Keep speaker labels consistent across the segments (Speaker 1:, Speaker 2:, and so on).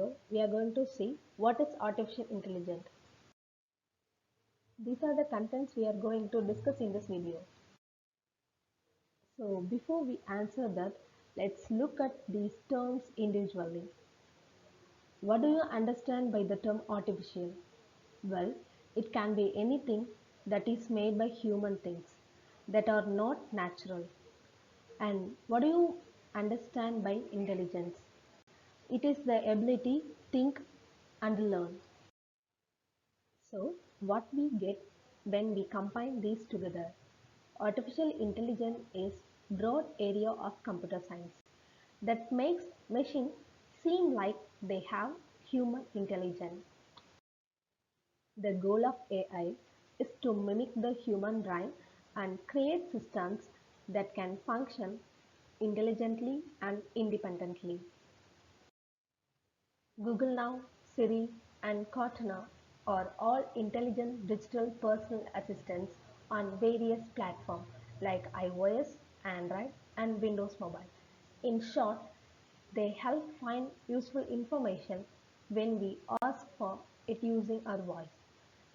Speaker 1: video, we are going to see what is artificial intelligence. These are the contents we are going to discuss in this video. So before we answer that, let's look at these terms individually. What do you understand by the term artificial? Well, it can be anything that is made by human things that are not natural. And what do you understand by intelligence? It is the ability to think and learn. So, what we get when we combine these together? Artificial intelligence is broad area of computer science that makes machines seem like they have human intelligence. The goal of AI is to mimic the human brain and create systems that can function intelligently and independently. Google Now, Siri, and Cortana are all intelligent digital personal assistants on various platforms like iOS, Android, and Windows Mobile. In short, they help find useful information when we ask for it using our voice.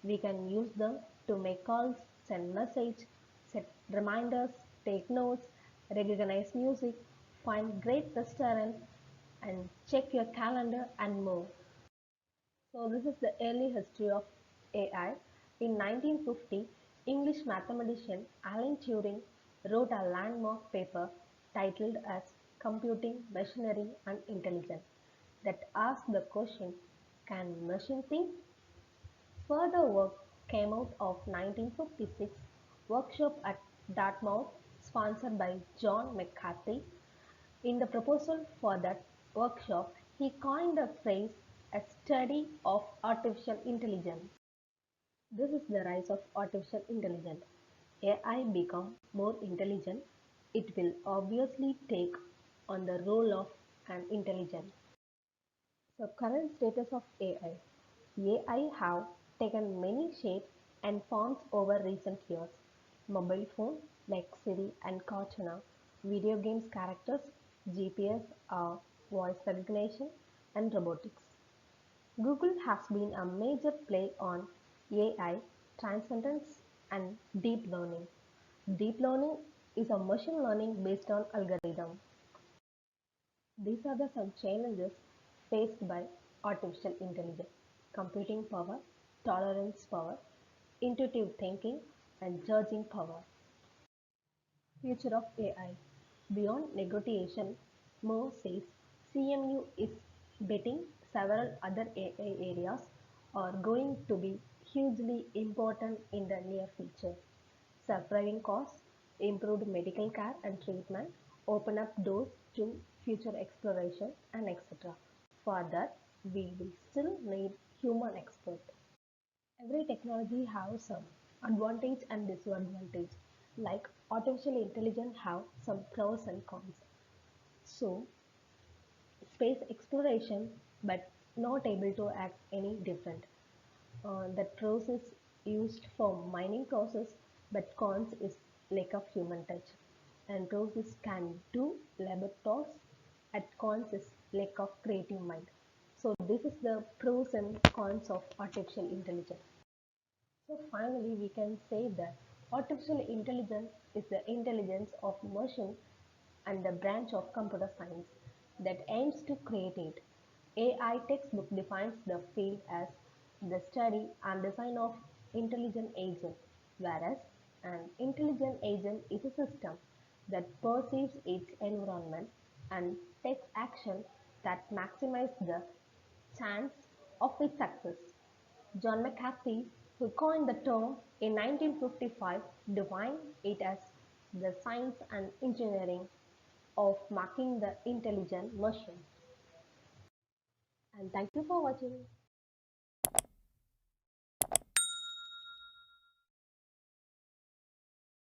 Speaker 1: We can use them to make calls, send messages, set reminders, take notes, recognize music, find great restaurants, and check your calendar and more. So this is the early history of AI. In 1950, English mathematician Alan Turing wrote a landmark paper titled as Computing, Machinery and Intelligence that asked the question, can machine think? Further work came out of 1956 workshop at Dartmouth sponsored by John McCarthy. In the proposal for that workshop, he coined the phrase "a study of artificial intelligence". This is the rise of artificial intelligence. AI become more intelligent, it will obviously take on the role of an intelligence. So current status of AI. AI have taken many shapes and forms over recent years. Mobile phone like Siri and Cortana, video games characters, GPS, voice recognition, and robotics. Google has been a major play on AI, transcendence, and deep learning. Deep learning is a machine learning based on algorithm. These are the some challenges faced by artificial intelligence: computing power, tolerance power, intuitive thinking, and judging power. Future of AI. Beyond negotiation, Mo says CMU is betting several other AI areas are going to be hugely important in the near future. Self-driving cars, improved medical care and treatment, open up doors to future exploration and etc. For that, we will still need human expert. Every technology has some advantage and disadvantage. Like artificial intelligence have some pros and cons. So space exploration, but not able to act any different. That pros is used for mining process, but cons is lack of human touch. And pros is can do labor tasks, at cons is lack of creative mind. So this is the pros and cons of artificial intelligence. So finally, we can say that artificial intelligence is the intelligence of machine and the branch of computer science that aims to create it. AI textbook defines the field as the study and design of intelligent agent, whereas an intelligent agent is a system that perceives its environment and takes action that maximizes the chance of its success. John McCarthy, who coined the term in 1955, defined it as the science and engineering of making the intelligent machine. And thank you for watching.